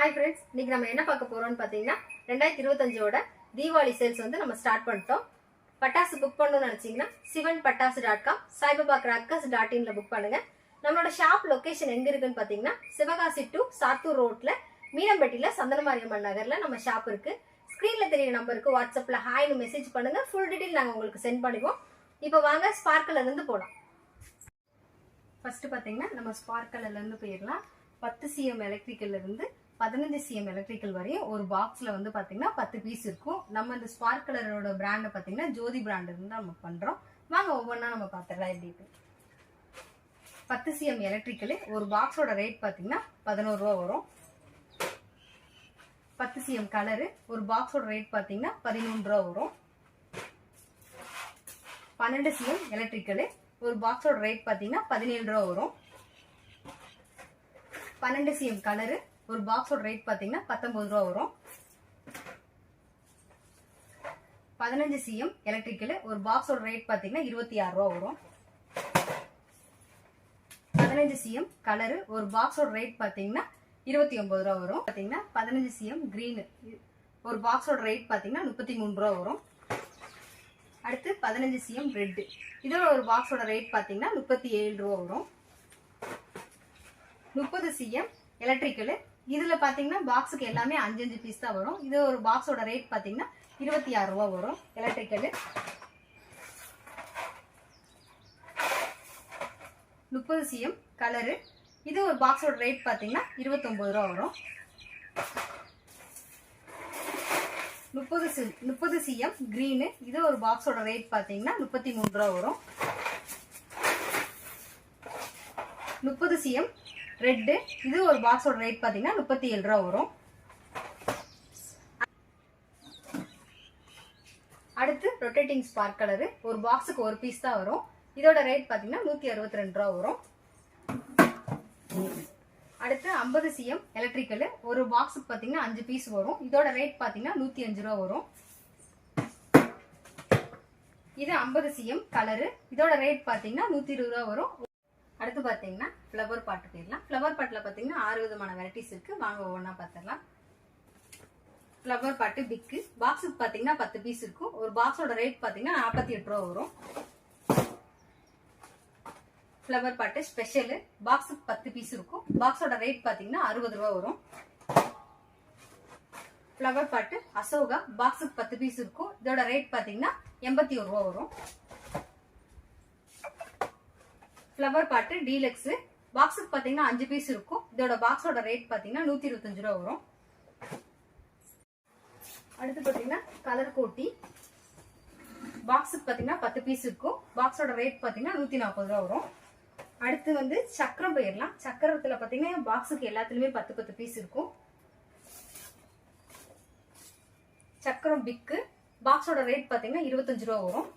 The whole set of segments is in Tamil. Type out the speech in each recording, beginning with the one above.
ஹாய் ஃப்ரெண்ட்ஸ், இன்னைக்கு நம்ம என்ன பார்க்க போறோம்னு பார்த்தீங்கன்னா 2025ஓட தீபாவளி சேல்ஸ் வந்து நம்ம ஸ்டார்ட் பண்ணிட்டோம். பட்டாசு புக் பண்ணணும்னு நினைச்சீங்கன்னா sivanpatasu.com saibabacrackers.in புக் பண்ணுங்க. நம்மளோட ஷாப் லொகேஷன் எங்க இருக்குன்னு பார்த்தீங்கன்னா சிவகாசி டு சாத்தூர் ரோட்ல மீனம்பட்டியில சந்தனமாரியம்மன் நகர்ல நம்ம ஷாப் இருக்கு. ஸ்கிரீன்ல தெரியுற நம்பருக்கு வாட்ஸ்அப்ல ஹாய்னு மெசேஜ் பண்ணுங்க. ஃபுல் டீடைல் நாங்கள் உங்களுக்கு சென்ட் பண்ணுவோம். இப்போ வாங்க ஸ்பார்க்கல்ல இருந்து போகலாம். ஃபர்ஸ்ட் பார்த்தீங்கன்னா நம்ம ஸ்பார்க்கல்ல இருந்து போயிடலாம். 10 cm எலக்ட்ரிக்கல்ல இருந்து 15 cm எலக்ட்ரிக்கல் வரையும் ஒரு பாக்ஸ்ல வந்து பாத்தீங்கன்னா 10 பீஸ் இருக்கும். நம்ம இந்த ஸ்பார்க் கலரோட பிராண்ட் பாத்தீங்கன்னா ஜோதி பிராண்ட் இருந்து நம்ம பண்றோம். வாங்க ஒவ்வொன்றா நம்ம பாத்துடலாம் எப்படி இருக்கு. 10 cm எலக்ட்ரிக்கல் ஒரு பாக்ஸோட ரேட் பாத்தீங்கன்னா 11 ரூபா வரும். 10 cm கலரு ஒரு பாக்ஸோட ரேட் பாத்தீங்கன்னா 13 ரூபா வரும். 12 cm எலக்ட்ரிக்கல் ஒரு பாக்ஸோட ரேட் பாத்தீங்கன்னா 17 ரூபா வரும். 12 cm கலரு ஒரு பாக்ஸோட ரேட் பாத்தீங்கன்னா 19 ரூபா வரும். 15 cm எலக்ட்ரிக்கல் ஒரு பாக்ஸோட ரேட் பாத்தீங்கன்னா 26 ரூபா வரும். 15 cm கலரு ஒரு பாக்ஸோட ரேட் பாத்தீங்கன்னா 29 ரூபா வரும். பாத்தீங்கன்னா 15 cm கிரீன் ஒரு பாக்ஸோட ரேட் பாத்தீங்கன்னா 33 ரூபா வரும். அடுத்து 15 cm ரெட் இதோட ஒரு பாக்ஸோட ரேட் பாத்தீங்கன்னா 37 ரூபா வரும். 30 cm எலக்ட்ரிக்கல் இதுல பாத்தீங்கன்னா பாக்ஸுக்கு எல்லாமே 5 பீஸ் தான் வரும். இது ஒரு பாக்ஸோட ரேட் பாத்தீங்கன்னா 26 ரூபா வரும். எலக்ட்ரிக்கல் 30 cm கலரு இது ஒரு பாக்ஸோட ரேட் பாத்தீங்கன்னா 29 ரூபா வரும். 30 cm கிரீன் இது ஒரு பாக்ஸோட ரேட் பாத்தீங்கன்னா 33 ரூபா வரும். 30 cm ரெட் இது ஒரு பாக்ஸோட ரேட் பாத்தீங்கன்னா 37 ரூபா வரும். அடுத்து ரொட்டேட்டிங் ஸ்பார்க் கலர் ஒரு பாக்ஸுக்கு ஒரு பீஸ் தான் வரும். இதோட ரேட் பாத்தீங்கன்னா 162 ரூபா வரும். அடுத்து 50 cm எலக்ட்ரிக்கல் ஒரு பாக்ஸுக்கு பாத்தீங்கன்னா 5 பீஸ் வரும். இதோட ரேட் பாத்தீங்கன்னா 105 ரூபா வரும். இது 50 cm கலரு இதோட ரேட் பாத்தீங்கன்னா 120 ரூபா வரும். அடுத்து பாத்தீங்கன்னா ஃப்ளவர் பாட்டு போயிடலாம். ஃப்ளவர் பாட்டுல பாத்தீங்கன்னா 6 விதமான வெரைட்டிஸ் இருக்கு. வாங்க ஒவ்வொன்றா பார்த்துடலாம். ஃப்ளவர் பாட்டு பிக்கு பாக்ஸுக்கு பாத்தீங்கன்னா 10 பீஸ் இருக்கும். ஒரு பாக்ஸோட ரேட் பாத்தீங்கன்னா 48 ரூபா வரும். ஃப்ளவர் பாட்டு ஸ்பெஷல் பாக்ஸுக்கு 10 பீஸ் இருக்கும். பாக்ஸோட ரேட் பாத்தீங்கன்னா 60 ரூபா வரும். ஃப்ளவர் பாட்டு அசோகா பாக்ஸுக்கு 10 பீஸ் இருக்கும். இதோட ரேட் பாத்தீங்கன்னா 81 ரூபா வரும். ஃப்ளவர் பாட்டு டீலக்ஸ் பாக்ஸுக்கு பாத்தீங்கன்னா 5 பீஸ் இருக்கும். இதோட பாக்ஸோட ரேட் பாத்தீங்கன்னா 125 ரூபா வரும். அடுத்து பாத்தீங்கன்னா கலர் கோட்டி பாக்ஸுக்கு பாத்தீங்கன்னா 10 பீஸ் இருக்கும். பாக்ஸோட ரேட் பாத்தீங்கன்னா 140 ரூபா வரும். அடுத்து வந்து சக்கரம் போயிடலாம். சக்கரத்துல பாத்தீங்கன்னா பாக்ஸுக்கு எல்லாத்துலயுமே 10 பீஸ் இருக்கும். சக்கரம் பிக்கு பாக்ஸோட ரேட் பாத்தீங்கன்னா 25 ரூபா வரும்.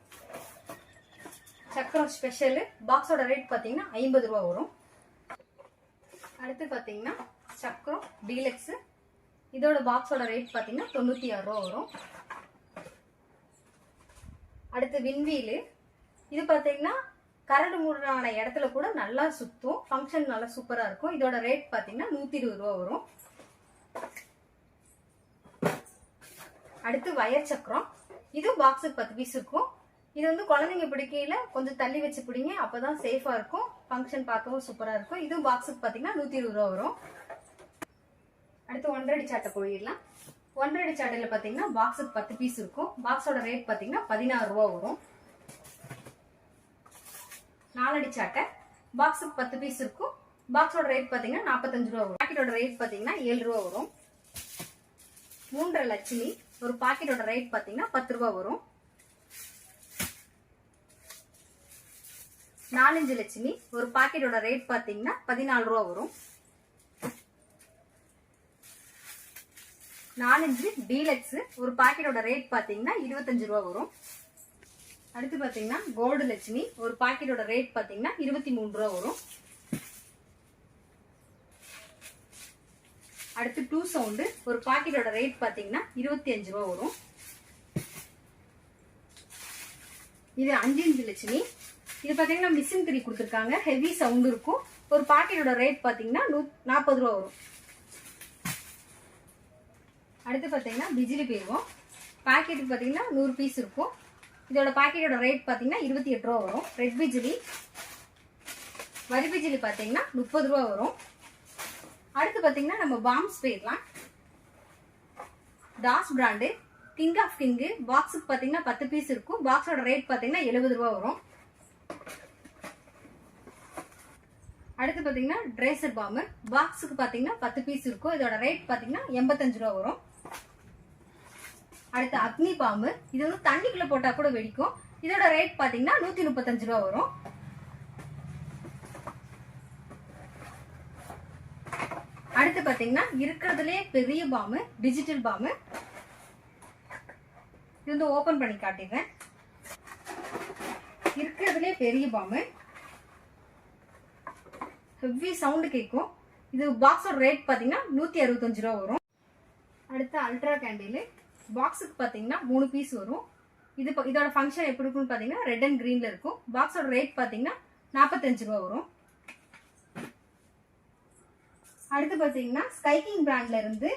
சக்கரம் ஸ்பெஷல் பாக்ஸோட ரேட் பாத்தீங்கன்னா 50 ரூபா வரும். அடுத்து பாத்தீங்கன்னா சக்கரம் டீலக்ஸ் இதோட பாக்ஸோட ரேட் பாத்தீங்கன்னா 96 ரூபா வரும். அடுத்து விண்வீல் இது பாத்தீங்கன்னா கரண்ட் மூடான இடத்துல கூட நல்லா சுத்தும். ஃபங்க்ஷன் நல்லா சூப்பரா இருக்கும். இதோட ரேட் பாத்தீங்கன்னா 120 ரூபா வரும். அடுத்து வயர் சக்கரம் இது பாக்ஸுக்கு 10 பீஸ் இருக்கும். இது வந்து குழந்தைங்க பிடிக்கையில கொஞ்சம் தள்ளி வச்சு பிடிங்க, அப்பதான் சேஃபா இருக்கும். ஃபங்க்ஷன் பார்க்கவும் சூப்பரா இருக்கும். இதுவும் பாக்ஸுக்கு பாத்தீங்கன்னா 120 ரூபா வரும். அடுத்து 1.5 அடி சாட்டை போயிடலாம். 1.5 அடி சாட்டையில பாத்தீங்கன்னா பாக்ஸுக்கு 10 பீஸ் இருக்கும். பாக்ஸோட ரேட் பாத்தீங்கன்னா 16 ரூபா வரும். 4 அடி சாட்டை பாக்ஸுக்கு 10 பீஸ் இருக்கும். பாக்ஸோட ரேட் பாத்தீங்கன்னா 45 ரூபா வரும். பாக்கெட்டோட ரேட் பாத்தீங்கன்னா 7 ரூபா வரும். 3.5 லட்சுமி ஒரு பாக்கெட்டோட ரேட் பாத்தீங்கன்னா 10 ரூபா வரும். 4 லட்சுமி ஒரு பாக்கெட்டோட ரேட் பாத்தீங்கன்னா 14 ரூபா வரும். 4 டீலக்ஸ் ஒரு பாக்கெட்டோட ரேட் பாத்தீங்கன்னா 25 ரூபா வரும். அடுத்து பாத்தீங்கன்னா கோல்டு லட்சுமி ஒரு பாக்கெட்டோட ரேட் பாத்தீங்கன்னா 23 ரூபா வரும். அடுத்து 2 சவுண்ட் ஒரு பாக்கெட்டோட ரேட் பாத்தீங்கன்னா 25 ரூபா வரும். இது 5 லட்சுமி இது பாத்தீங்கன்னா மிஷின் 3 கொடுத்துருக்காங்க. ஹெவி சவுண்ட் இருக்கும். ஒரு பாக்கெட்டோட ரேட் பாத்தீங்கன்னா 40 ரூபா வரும். அடுத்து பார்த்தீங்கன்னா பிஜிலி போயிடுவோம். பாக்கெட்டுக்கு பார்த்தீங்கன்னா 100 பீஸ் இருக்கும். இதோட பாக்கெட்டோட ரேட் பார்த்தீங்கன்னா 28 ரூபா வரும். ரெட் பிஜிலி, வரி பிஜிலி பார்த்தீங்கன்னா 30 ரூபா வரும். அடுத்து பார்த்தீங்கன்னா நம்ம பாம்ஸ் போயிடலாம். டாஸ் பிராண்டு கிங் ஆஃப் கிங்கு பாக்ஸுக்கு பார்த்தீங்கன்னா 10 பீஸ் இருக்கும். பாக்ஸோட ரேட் பார்த்தீங்கன்னா 70 ரூபா வரும். அடுத்து பார்த்தீங்கன்னா ட்ரேசர் பாம்பு பாக்ஸுக்கு பார்த்தீங்கன்னா 10 பீஸ் இருக்கும். இதோட ரேட் பார்த்தீங்கன்னா 85 ரூபா வரும். அடுத்து அக்னி பாம்பு, இது வந்து தண்ணிக்குள்ள போட்டா கூட வெடிக்கும். இதோட ரேட் பார்த்தீங்கன்னா 135 ரூபா வரும். அடுத்து பார்த்தீங்கன்னா இருக்கிறதுலே பெரிய பாம்பு டிஜிட்டல் பாம்பு. இது வந்து ஓபன் பண்ணி காட்டிடுறேன். இருக்கிறதுலே பெரிய பாம்பு, ஹெவி சவுண்டு கேட்கும். இது பாக்ஸோட ரேட் பார்த்தீங்கன்னா 165 ரூபா வரும். அடுத்து அல்ட்ரா கேண்டில் பாக்ஸுக்கு பார்த்தீங்கன்னா 3 பீஸ் வரும். இதோட ஃபங்க்ஷன் எப்படி இருக்குன்னு பார்த்தீங்கன்னா ரெட் அண்ட் கிரீன்ல இருக்கும். பாக்ஸோட ரேட் பார்த்தீங்கன்னா 45 ரூபா வரும். அடுத்து பார்த்தீங்கன்னா ஸ்கைக்கிங் பிராண்ட்ல இருந்து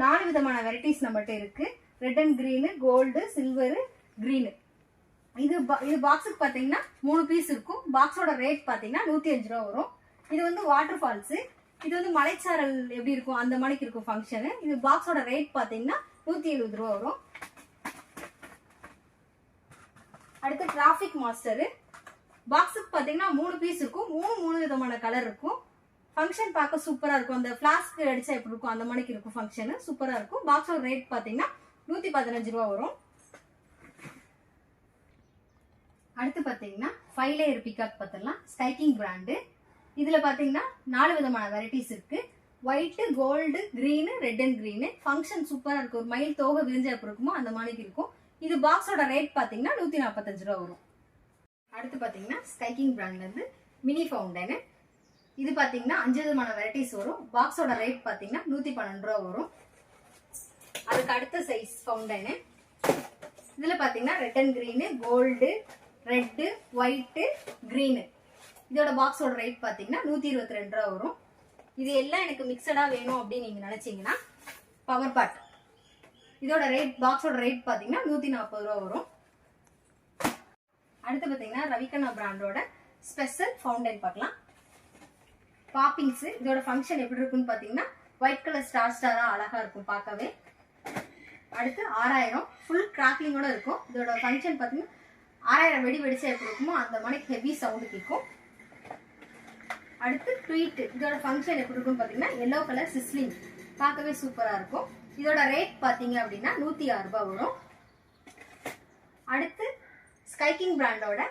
4 விதமான வெரைட்டிஸ் நம்மகிட்ட இருக்கு. Red and green, gold, silver, green. இது பாக்ஸுக்கு பார்த்தீங்கன்னா 3 பீஸ் இருக்கும். பாக்ஸோட ரேட் பார்த்தீங்கன்னா 105 ரூபா வரும். இது வந்து வாட்டர் ஃபால்ஸ், இது வந்து மலைச்சாரல் எப்படி இருக்கும் அந்த மாதிரிக்கு இருக்கும் ஃபங்க்ஷனு. இது பாக்ஸோட ரேட் பார்த்தீங்கன்னா 170 ரூபா வரும். அடுத்து டிராபிக் மாஸ்டர் பாக்ஸுக்கு பார்த்தீங்கன்னா 3 பீஸ் இருக்கும். 3 விதமான கலர் இருக்கும். ஃபங்க்ஷன் பார்க்க சூப்பரா இருக்கும். அந்த ஃபிளாஸ்க் அடிச்சா எப்படி இருக்கும் அந்த மாதிரிக்கு இருக்கும் ஃபங்க்ஷனு, சூப்பரா இருக்கும். பாக்ஸோட ரேட் பார்த்தீங்கன்னா 115 ரூபா வரும். அடுத்து பார்த்தீங்கன்னா 5 லேயர் பிகாக் பார்த்துடலாம். ஸ்கைக்கிங் பிராண்டு, இதுல பார்த்தீங்கன்னா 4 விதமான வெரைட்டிஸ் இருக்கு. White, gold, green, red and green. Function சூப்பரா இருக்கும். ஒரு மயில் தோகை விரிஞ்சா எப்படி இருக்குமோ அந்த மாதிரி இருக்கும். இது பாக்ஸோட ரேட் பார்த்தீங்கன்னா 145 ரூபா வரும். அடுத்து பார்த்தீங்கன்னா ஸ்கைக்கிங் பிராண்ட்ல இருந்து மினி ஃபவுண்டன், இது பார்த்தீங்கன்னா 5 விதமான வெரைட்டிஸ் வரும். பாக்ஸோட ரேட் பார்த்தீங்கன்னா 112 ரூபா வரும். அதுக்கு அடுத்த சைஸ் ஃபவுண்டனு, இதுல பார்த்தீங்கன்னா red and green, gold, red, white, green. இதோட பாக்ஸோட ரேட் பார்த்தீங்கன்னா 122 ரூபா வரும். இது எல்லாம் எனக்கு மிக்சடா வேணும் அப்படின்னு நீங்க நினைச்சீங்கன்னா பவர் பாட், இதோட ரேட் பாக்ஸோட ரேட் பார்த்தீங்கன்னா 140 ரூபா வரும். அடுத்து பார்த்தீங்கன்னா ரவிகண்ணா பிராண்டோட ஸ்பெஷல் ஃபவுண்டன் பார்க்கலாம். பாப்பிங்ஸ், இதோட ஃபங்க்ஷன் எப்படி இருக்குன்னு பார்த்தீங்கன்னா ஒயிட் கலர் ஸ்டாரா அழகா இருக்கும் பார்க்கவே. அடுத்து 6000 ஃபுல் கிராக்லிங்கோட இருக்கும். இதோட ஃபங்க்ஷன் பார்த்தீங்கன்னா 6000 வெடி வெடிச்சா எப்படி இருக்குமோ அந்த மாதிரி ஹெவி சவுண்டு கேட்கும். அடுத்து ட்வீட், இதோட ஃபங்க்ஷன் எப்படி இருக்குன்னு பார்த்தீங்கன்னா எல்லோ கலர் சிஸ்லிங், பார்க்கவே சூப்பரா இருக்கும். இதோட ரேட் பார்த்தீங்க அப்படின்னா 106 ரூபாய் வரும். அடுத்து ஸ்கைக்கிங் பிராண்டோட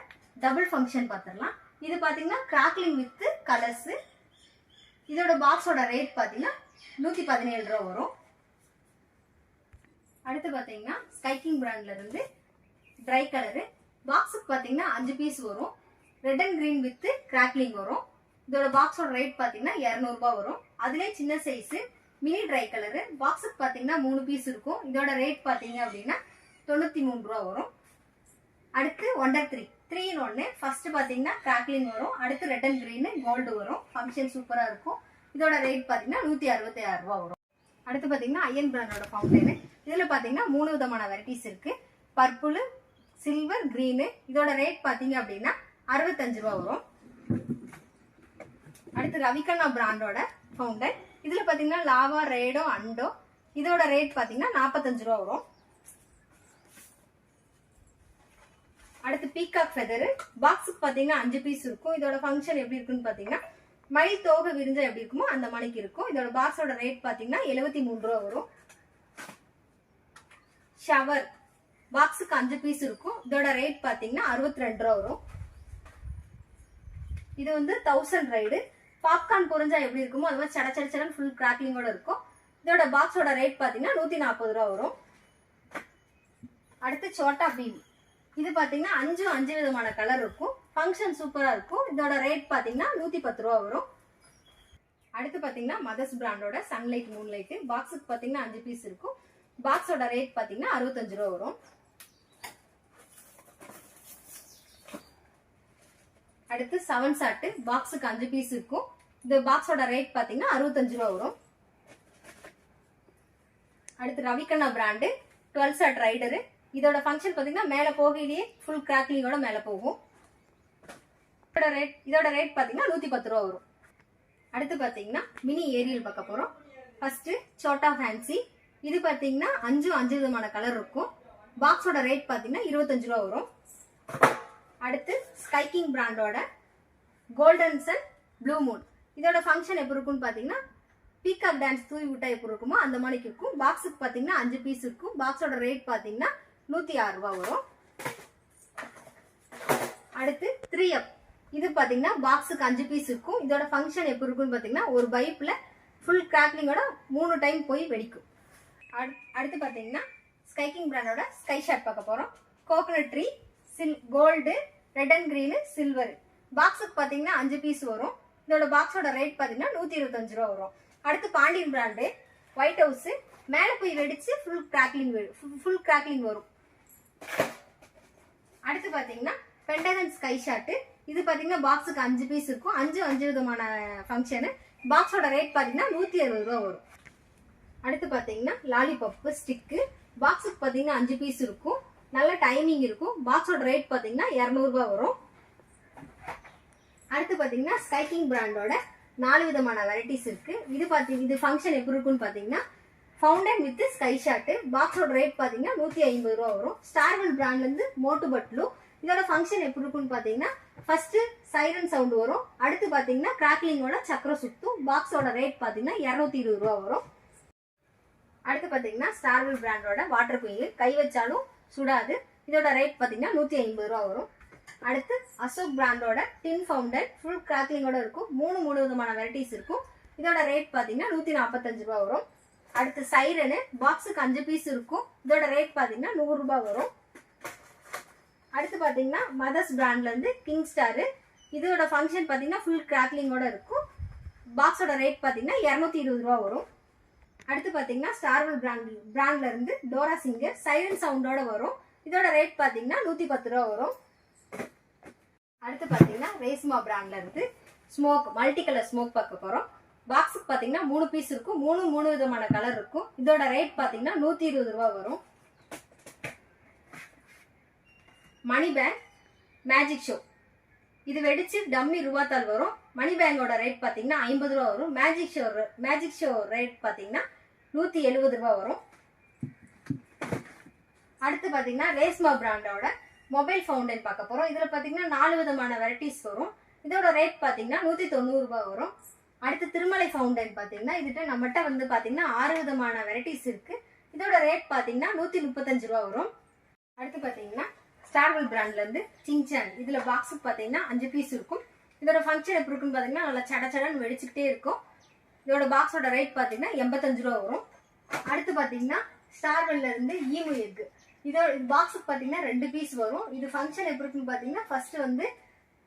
டபுள் ஃபங்க்ஷன் பார்த்துடலாம். இது பார்த்தீங்கன்னா கிராக்லிங் வித் கலர்ஸ். இதோட பாக்ஸோட ரேட் பார்த்தீங்கன்னா 117 ரூபா வரும். அடுத்து பார்த்தீங்கன்னா ஸ்கைக்கிங் பிராண்ட்ல இருந்து ட்ரை கலரு பாக்ஸுக்கு பார்த்தீங்கன்னா 5 பீஸ் வரும். Red and green with crackling வரும். இதோட பாக்ஸோட ரேட் பார்த்தீங்கன்னா 200 ரூபாய் வரும். அதுலேயே சின்ன சைஸு மினி ட்ரை கலரு பாக்ஸுக்கு பார்த்தீங்கன்னா 3 பீஸ் இருக்கும். இதோட ரேட் பார்த்தீங்க அப்படின்னா 93 ரூபா வரும். அடுத்து ஒண்டர் 3 in 1. ஃபர்ஸ்ட் பார்த்தீங்கன்னா கிராக்லிங் வரும். அடுத்து ரெட் அண்ட் கிரீனு, கோல்டு வரும். ஃபங்க்ஷன் சூப்பராக இருக்கும். இதோட ரேட் பார்த்தீங்கன்னா 166 ரூபா வரும். அடுத்து பார்த்தீங்கன்னா அயன் பிராண்டோட ஃபவுண்டனு, இதில் பார்த்தீங்கன்னா 3 விதமான வெரைட்டிஸ் இருக்கு. Purple, silver, green. இதோட ரேட் பார்த்தீங்க அப்படின்னா 65 ரூபா வரும். அடுத்து ரவிகண்ணா பிராண்டோட ஃபவுண்டன், இதுல பாத்தீங்கன்னா லாவா, ரேடோ, அண்டோ. இதோட ரேட் பாத்தீங்கன்னா 45 ரூபா வரும். அடுத்து பீகாக் ஃபெதர் பாக்ஸுக்கு பாத்தீங்கன்னா 5 பீஸ் இருக்கும். இதோட ஃபங்க்ஷன் எப்படி இருக்குன்னு பாத்தீங்கன்னா மயில் தோகை விரிஞ்சா எப்படி இருக்குமோ அந்த மாதிரிக்கு இருக்கும். இதோட பாக்ஸோட ரேட் பாத்தீங்கன்னா 73 ரூபா வரும். ஷவர் பாக்ஸுக்கு 5 பீஸ் இருக்கும். இதோட ரேட் பாத்தீங்கன்னா 62 ரூபா வரும். இது வந்து 1000 ரைடு பாப்கார்ன் பொரிஞ்சா எப்படி இருக்குமோ அது மாதிரி சட சட ஃபுல் கிராக்லிங்கோட இருக்கும். இதோட பாக்ஸோட ரேட் பாத்தீங்கன்னா 140 ரூபா வரும். அடுத்து சோட்டா பீம், இது பாத்தீங்கன்னா 5 விதமான கலர் இருக்கும். ஃபங்க்ஷன் சூப்பரா இருக்கும். இதோட ரேட் பாத்தீங்கன்னா 110 ரூபா வரும். அடுத்து பாத்தீங்கன்னா மதர்ஸ் பிராண்டோட சன்லைட் மூன்லைட் பாக்ஸுக்கு பாத்தீங்கன்னா 5 பீஸ் இருக்கும். பாக்ஸோட ரேட் பாத்தீங்கன்னா 65 ரூபா வரும். அடுத்து 7 சாட் பாக்ஸுக்கு 5 பீஸ் இருக்கும். இந்த பாக்ஸோட ரேட் பாத்தீங்கன்னா 65 ரூபா வரும். அடுத்து ரவிகண்ணா பிராண்டு 12 ஷாட் ரைடரு. இதோட ஃபங்க்ஷன் பார்த்தீங்கன்னா மேலே போகையிலேயே ஃபுல் கிராக்லிங்கோட மேலே போகும். இதோட ரேட் பார்த்தீங்கன்னா 110 ரூபா வரும். அடுத்து பார்த்தீங்கன்னா மினி ஏரியல் பார்க்க போகிறோம். First chota fancy. இது பார்த்தீங்கன்னா 5 விதமான கலர் இருக்கும். பாக்ஸோட ரேட் பார்த்தீங்கன்னா 25 ரூபா வரும். அடுத்து ஸ்கைக்கிங் பிராண்டோட கோல்டன் சன் ப்ளூ மூன். இதோட ஃபங்க்ஷன் எப்படி இருக்குன்னு பார்த்தீங்கன்னா பீகாக் டான்ஸ் தூவி விட்டா எப்படி இருக்குமோ அந்த மாதிரி இருக்கும். பாக்ஸுக்கு பார்த்தீங்கன்னா 5 பீஸ் இருக்கும். பாக்ஸோட ரேட் பார்த்தீங்கன்னா 106 ரூபா வரும். அடுத்து 3F. இது பார்த்தீங்கன்னா பாக்ஸுக்கு 5 பீஸ் இருக்கும். இதோட ஃபங்க்ஷன் எப்படி இருக்குன்னு பார்த்தீங்கன்னா ஒரு பைப்பில் ஃபுல் கிராக்லிங்கோட 3 டைம் போய் வெடிக்கும். அடுத்து பார்த்தீங்கன்னா ஸ்கைக்கிங் பிராண்டோட ஸ்கை ஷாட் பார்க்க போகிறோம். Coconut tree, gold, red and green, silver. பாக்ஸுக்கு பார்த்தீங்கன்னா 5 பீஸ் வரும். இதோட பாக்ஸோட ரேட் பார்த்தீங்கன்னா 125 ரூபா வரும். அடுத்து பாண்டியன் பிராண்டு ஒயிட் ஹவுஸ். மேலே போய் வெடிச்சு ஃபுல் கிராக்லிங் வரும். அடுத்து பார்த்தீங்கன்னா பென்டகன் ஸ்கை ஷாட்டு. இது பார்த்தீங்கன்னா பாக்ஸுக்கு 5 பீஸ் இருக்கும். 5 விதமான ஃபங்க்ஷனு. பாக்ஸோட ரேட் பார்த்தீங்கன்னா 160 ரூபா வரும். அடுத்து பார்த்தீங்கன்னா லாலிபாப் ஸ்டிக்கு. பாக்ஸுக்கு பார்த்தீங்கன்னா 5 பீஸ் இருக்கும். நல்ல டைமிங் இருக்கும். பாக்ஸோட ரேட் பார்த்தீங்கன்னா 200 ரூபா வரும். அடுத்து பார்த்தீங்கன்னா ஸ்கைக்கிங் பிராண்டோட 4 விதமான வெரைட்டிஸ் இருக்கு. இது ஃபங்க்ஷன் எப்படி இருக்குன்னு பார்த்தீங்கன்னா ஃபவுண்டன் வித் ஸ்கை ஷாட்டு. பாக்ஸோட ரேட் பார்த்தீங்கன்னா 150 ரூபா வரும். ஸ்டார்வெல் பிராண்ட்லேருந்து மோட்டு பட்லு. இதோட ஃபங்க்ஷன் எப்படி இருக்குன்னு பார்த்தீங்கன்னா ஃபர்ஸ்ட் சைரன் சவுண்ட் வரும். அடுத்து பார்த்தீங்கன்னா கிராக்லிங்கோட சக்கரம் சுத்தும். பாக்ஸோட ரேட் பார்த்தீங்கன்னா 220 ரூபா வரும். அடுத்து பார்த்தீங்கன்னா ஸ்டார்வெல் பிராண்டோட வாட்டர் குயில். கை வச்சாலும் சுடாது. இதோட ரேட் பார்த்தீங்கன்னா 150 ரூபா வரும். அடுத்து அசோக் பிராண்டோட டின் ஃபவுண்டன் ஃபுல் கிராக்லிங்கோட இருக்கும். 3 விதமான வெரைட்டிஸ் இருக்கும். இதோட ரேட் பார்த்தீங்கன்னா 145 ரூபா வரும். அடுத்து சைரனு. பாக்ஸுக்கு 5 பீஸ் இருக்கும். இதோட ரேட் பார்த்தீங்கன்னா 100 ரூபாய் வரும். அடுத்து பார்த்தீங்கன்னா மதர்ஸ் பிராண்ட்லேருந்து கிங் ஸ்டாரு. இதோட ஃபங்க்ஷன் பார்த்தீங்கன்னா ஃபுல் கிராக்லிங்கோட இருக்கும். பாக்ஸோட ரேட் பார்த்தீங்கன்னா 220 ரூபா வரும். அடுத்து பார்த்தீங்கன்னா ஸ்டார்வெல் பிராண்ட்லேருந்து டோரா சிங்கர் சைரன் சவுண்டோட வரும். இதோட ரேட் பார்த்தீங்கன்னா 110 ரூபா வரும். அடுத்து பார்த்தீங்கன்னா ரேஸ்மா பிராண்ட்லேருந்து ஸ்மோக் மல்டி கலர் ஸ்மோக் பார்க்க போகிறோம். பாக்ஸுக்கு பார்த்தீங்கன்னா 3 பீஸ் இருக்கும். 3 விதமான கலர் இருக்கும். இதோட ரேட் பார்த்தீங்கன்னா 120 ரூபா வரும். Money bank magic show. இது வெடிச்சு டம்மி ரூபாத்தால் வரும். மணி பேங்கோட ரேட் பார்த்தீங்கன்னா 50 ரூபா வரும். மேஜிக் ஷோ ரேட் பார்த்தீங்கன்னா 170 ரூபா வரும். அடுத்து பார்த்தீங்கன்னா ரேஸ்மா பிராண்டோட மொபைல் ஃபவுண்டன் பார்க்க போகிறோம். இதில் பார்த்தீங்கன்னா 4 விதமான வெரைட்டிஸ் வரும். இதோட ரேட் பார்த்தீங்கன்னா 190 ரூபா வரும். அடுத்து திருமலை ஃபவுண்டன் பார்த்தீங்கன்னா இதுகிட்ட நம்மகிட்ட வந்து பார்த்தீங்கன்னா 6 விதமான வெரைட்டிஸ் இருக்கு. இதோட ரேட் பார்த்தீங்கன்னா 135 ரூபா வரும். அடுத்து பார்த்தீங்கன்னா ஸ்டார்வெல் பிராண்ட்லேருந்து சிங்சான். இதில் பாக்ஸுக்கு பார்த்தீங்கன்னா 5 பீஸ் இருக்கும். இதோட ஃபங்க்ஷன் எப்படி இருக்குன்னு பார்த்தீங்கன்னா நல்லா சடன்னு வெடிச்சுக்கிட்டே இருக்கும். இதோட பாக்ஸோட ரேட் பார்த்தீங்கன்னா 85 ரூபா வரும். அடுத்து பார்த்தீங்கன்னா ஸ்டார்வெல்லேருந்து ஈமு எக்கு. இதோட பாக்ஸுக்கு பார்த்தீங்கன்னா 2 பீஸ் வரும். இது ஃபங்க்ஷன் எப்படி இருக்குன்னு பார்த்தீங்கன்னா ஃபர்ஸ்ட் வந்து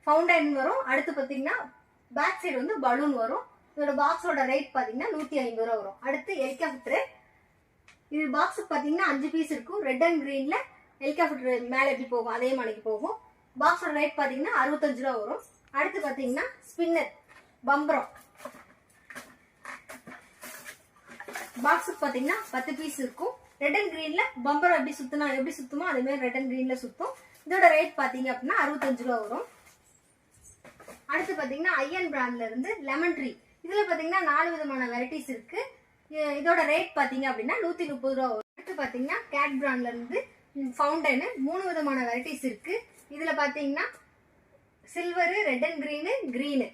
ஃபவுண்டன் வரும். அடுத்து பார்த்தீங்கன்னா பேக் சைடு வந்து பலூன் வரும். இதோட பாக்ஸோட ரேட் பார்த்தீங்கன்னா 150 ரூபா வரும். அடுத்து ஹெலிகாப்டர். இது பாக்ஸுக்கு பார்த்தீங்கன்னா 5 பீஸ் இருக்கும். ரெட் அண்ட் கிரீன்ல ஹெலிகாப்டர் மேலே எப்படி போகும் அதே மாதிரிக்கு போகும். பாக்ஸோட ரேட் பார்த்தீங்கன்னா 65 ரூபா வரும். அடுத்து பார்த்தீங்கன்னா ஸ்பின்னர் பம்பரம். பாக்ஸுக்கு பார்த்தீங்கன்னா 10 பீஸ் இருக்கும். ரெட் அண்ட் கிரீன்ல பம்பரம் எப்படி சுத்துமோ அதே மாதிரி ரெட் அண்ட் கிரீன்ல சுத்தும். இதோட ரேட் பார்த்தீங்க அப்படின்னா 65 ரூபா வரும். அடுத்து பார்த்தீங்கன்னா ஐயன் பிராண்ட்ல இருந்து லெமன் ட்ரீ. இதுல பார்த்தீங்கன்னா 4 விதமான வெரைட்டிஸ் இருக்கு. இதோட ரேட் பார்த்தீங்க அப்படின்னா 130 ரூபா வரும். அடுத்து பார்த்தீங்கன்னா கேட் பிராண்ட்ல இருந்து ஃபவுண்டன் 3 விதமான வெரைட்டிஸ் இருக்கு. இதுல பார்த்தீங்கன்னா சில்வர், ரெட் அண்ட் கிரீனு.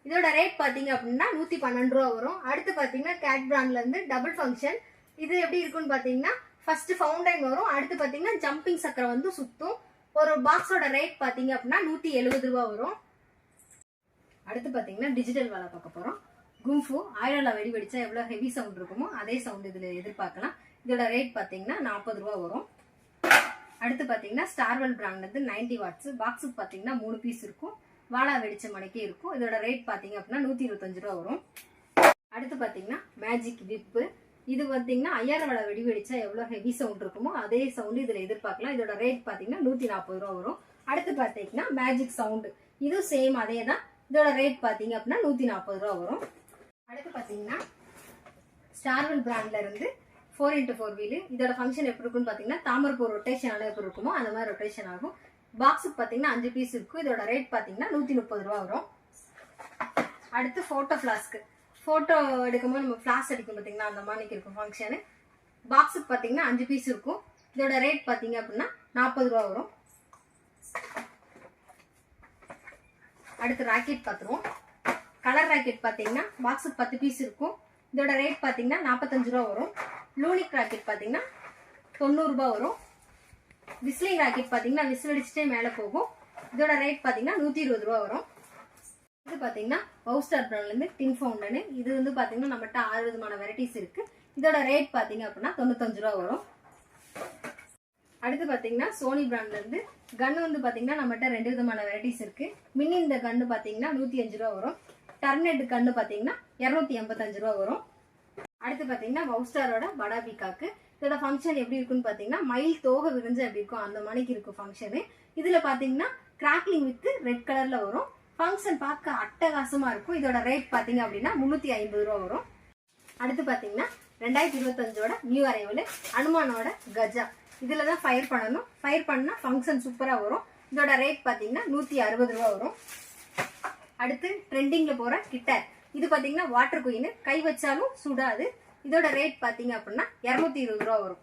இதோட ரேட் பார்த்தீங்க அப்படின்னா 112 ரூபா வரும். அடுத்து பார்த்தீங்கன்னா கேட் பிராண்ட்ல இருந்து டபுள் ஃபங்க்ஷன். இது எப்படி இருக்குன்னு பார்த்தீங்கன்னா ஃபர்ஸ்ட் ஃபவுண்டன் வரும். அடுத்து பார்த்தீங்கன்னா ஜம்பிங் சக்கரம் வந்து சுத்தும். ஒரு பாக்ஸோட ரேட் பார்த்தீங்க அப்படின்னா 170 ரூபா வரும். அடுத்து பார்த்தீங்கன்னா டிஜிட்டல் வாழை பார்க்க போறோம். கும்ஃபு 1000 வெடி வெடிச்சா எவ்வளோ ஹெவி சவுண்ட் இருக்குமோ அதே சவுண்ட் இதில் எதிர்பார்க்கலாம். இதோட ரேட் பார்த்தீங்கன்னா 40 ரூபா வரும். அடுத்து பார்த்தீங்கன்னா ஸ்டார்வெல் பிராண்ட் 90 வாட்ஸ். பாக்ஸுக்கு பார்த்தீங்கன்னா 3 பீஸ் இருக்கும். வாழா வெடிச்ச மணிக்கே இருக்கும். இதோட ரேட் பார்த்தீங்க அப்படின்னா 125 ரூபா வரும். அடுத்து பார்த்தீங்கன்னா மேஜிக் விப்பு. இது பார்த்தீங்கன்னா 5000 வெடி வெடிச்சா எவ்வளோ ஹெவி சவுண்ட் இருக்குமோ அதே சவுண்ட் இதில் எதிர்பார்க்கலாம். இதோட ரேட் பார்த்தீங்கன்னா 140 ரூபா வரும். அடுத்து பார்த்தீங்கன்னா மேஜிக் சவுண்டு. இது சேம் அதே தான். இதோட ரேட் பார்த்தீங்க அப்படின்னா 140 ரூபா வரும். அடுத்து பார்த்தீங்கன்னா ஸ்டார்வெல் பிராண்ட்ல இருந்து 4x4 வீலு. இதோட ஃபங்க்ஷன் எப்படி இருக்குன்னு பார்த்தீங்கன்னா தாமரைப்பூ ரொட்டேஷன் எப்படி இருக்குமோ அந்த மாதிரி ரொட்டேஷன் ஆகும். பாக்ஸுக்கு பார்த்தீங்கன்னா 5 பீஸ் இருக்கும். இதோட ரேட் பார்த்தீங்கன்னா 130 ரூபா வரும். அடுத்து ஃபோட்டோ ஃப்ளாஸ்க்கு. ஃபோட்டோ எடுக்கும்போது நம்ம ஃப்ளாஷ் அடிக்கும் பார்த்தீங்கன்னா அந்த மாதிரி இருக்கும் ஃபங்க்ஷனு. பாக்ஸுக்கு பார்த்தீங்கன்னா 5 பீஸ் இருக்கும். இதோட ரேட் பார்த்தீங்க அப்படின்னா 40 ரூபா வரும். அடுத்து ராக்கெட் பார்த்துருவோம். கலர் ராக்கெட் பார்த்தீங்கன்னா பாக்ஸுக்கு 10 பீஸ் இருக்கும். இதோட ரேட் பார்த்தீங்கன்னா 45 ரூபா வரும். லூனிக் ராக்கெட் பார்த்தீங்கன்னா 90 ரூபா வரும். விஸ்லிங் ராக்கெட் பார்த்தீங்கன்னா விசில் அடிச்சுட்டே மேலே போகும். இதோட ரேட் பார்த்தீங்கன்னா 120 ரூபா வரும். இது பார்த்தீங்கன்னா பவுஸ்டார் பிராண்ட்லேருந்து டின் ஃபவுண்டனு. இது வந்து பார்த்தீங்கன்னா நம்மகிட்ட 6 விதமான வெரைட்டிஸ் இருக்குது. இதோட ரேட் பார்த்தீங்க அப்படின்னா 95 ரூபா வரும். அடுத்து பார்த்தீங்கன்னா சோனி பிராண்ட்லேருந்து கன்று வந்து பார்த்தீங்கன்னா நம்மகிட்ட 2 விதமான வெரைட்டிஸ் இருக்குது. மினி இந்த கன்று பார்த்தீங்கன்னா 105 ரூபா வரும். டர்னெட் கன்று பார்த்தீங்கன்னா 285 ரூபா வரும். அடுத்து பார்த்தீங்கன்னா பவுஸ்டாரோட படா பீகாக்கு. இதோட ஃபங்க்ஷன் எப்படி இருக்குன்னு பார்த்தீங்கன்னா மயில் தோகை விரிஞ்சு எப்படி இருக்கும் அந்த மாதிரிக்கு இருக்கும் ஃபங்க்ஷனு. இதில் பார்த்தீங்கன்னா கிராக்லிங் வித் ரெட் கலரில் வரும். ஃபங்க்ஷன் பார்க்க அட்டகாசமாக இருக்கும். இதோட ரேட் பார்த்தீங்க அப்படின்னா 350 ரூபா வரும். அடுத்து பார்த்தீங்கன்னா 2025ஓட நியூ அரைவல் அனுமானோட கஜா. இதில் தான் ஃபயர் பண்ணணும். ஃபயர் பண்ணால் ஃபங்க்ஷன் சூப்பராக வரும். இதோட ரேட் பார்த்தீங்கன்னா 160 ரூபா வரும். அடுத்து ட்ரெண்டிங்கில் போகிற கிட்டார். இது பார்த்தீங்கன்னா வாட்டர் குயின், கை வச்சாலும் சுடாது. இதோட ரேட் பார்த்தீங்க அப்படின்னா 220 ரூபா வரும்.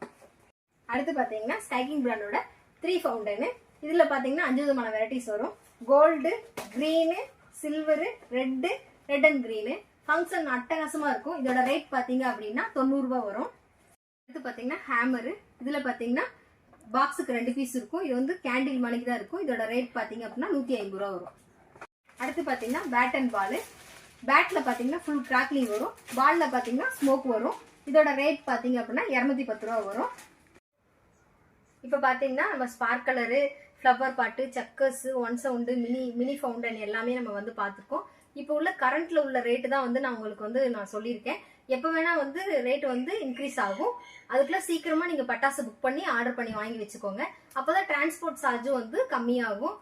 அடுத்து பார்த்தீங்கன்னா ஸ்டைக்கிங் பிராண்டோட 3 ஃபவுண்டனு. இதில் பார்த்தீங்கன்னா 5 விதமான வெரைட்டிஸ் வரும். Gold, green, silver, red and green. Function அட்டகாசமாக இருக்கும். இதோட ரேட் பார்த்தீங்க அப்படின்னா 90 ரூபா வரும். அடுத்து பார்த்தீங்கன்னா ஹேமரு. இதில் பார்த்தீங்கன்னா பாக்ஸுக்கு 2 பீஸ் இருக்கும். இது வந்து கேண்டில் மணிக்கு தான் இருக்கும். இதோட ரேட் பார்த்தீங்க அப்படின்னா 150 ரூபா வரும். அடுத்து பார்த்தீங்கன்னா பேட் அண்ட் பால். பேட்டில் பார்த்தீங்கன்னா ஃபுல் கிராக்லிங் வரும். பாலில் பார்த்தீங்கன்னா ஸ்மோக் வரும். இதோட ரேட் பார்த்தீங்க அப்படின்னா 210 ரூபா வரும். இப்போ பார்த்தீங்கன்னா நம்ம ஸ்பார்க் கலரு, ஃப்ளவர் பாட்டு, சக்கர்ஸ், 1 சவுண்டு, மினி ஃபவுண்டன் எல்லாமே நம்ம வந்து பார்த்துருக்கோம். இப்போ உள்ள கரண்ட்ல உள்ள ரேட்டு தான் வந்து நான் உங்களுக்கு வந்து நான் சொல்லியிருக்கேன். எப்போ வேணா வந்து ரேட் வந்து இன்க்ரீஸ் ஆகும். அதுக்குள்ள சீக்கிரமா நீங்க பட்டாசு புக் பண்ணி ஆர்டர் பண்ணி வாங்கி வச்சுக்கோங்க. அப்போதான் டிரான்ஸ்போர்ட் சார்ஜும் வந்து கம்மியாகும்.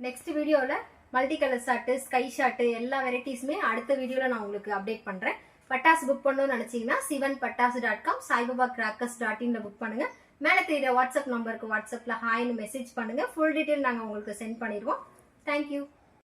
நெக்ஸ்ட் வீடியோவில் multi colour shot, sky shot எல்லா வெரைட்டிஸுமே அடுத்த வீடியோவில் நான் உங்களுக்கு அப்டேட் பண்ணுறேன். பட்டாசு புக் பண்ணணும்னு நினச்சிங்கன்னா sivanpatasu.com, saibabacrackers.in புக் பண்ணுங்க. மேலே தெரியுற வாட்ஸ்அப் நம்பருக்கு வாட்ஸ்அப்பில் ஹாய்னு மெசேஜ் பண்ணுங்க. ஃபுல் டீட்டெயில் நாங்கள் உங்களுக்கு சென்ட் பண்ணிடுவோம். தேங்க்யூ.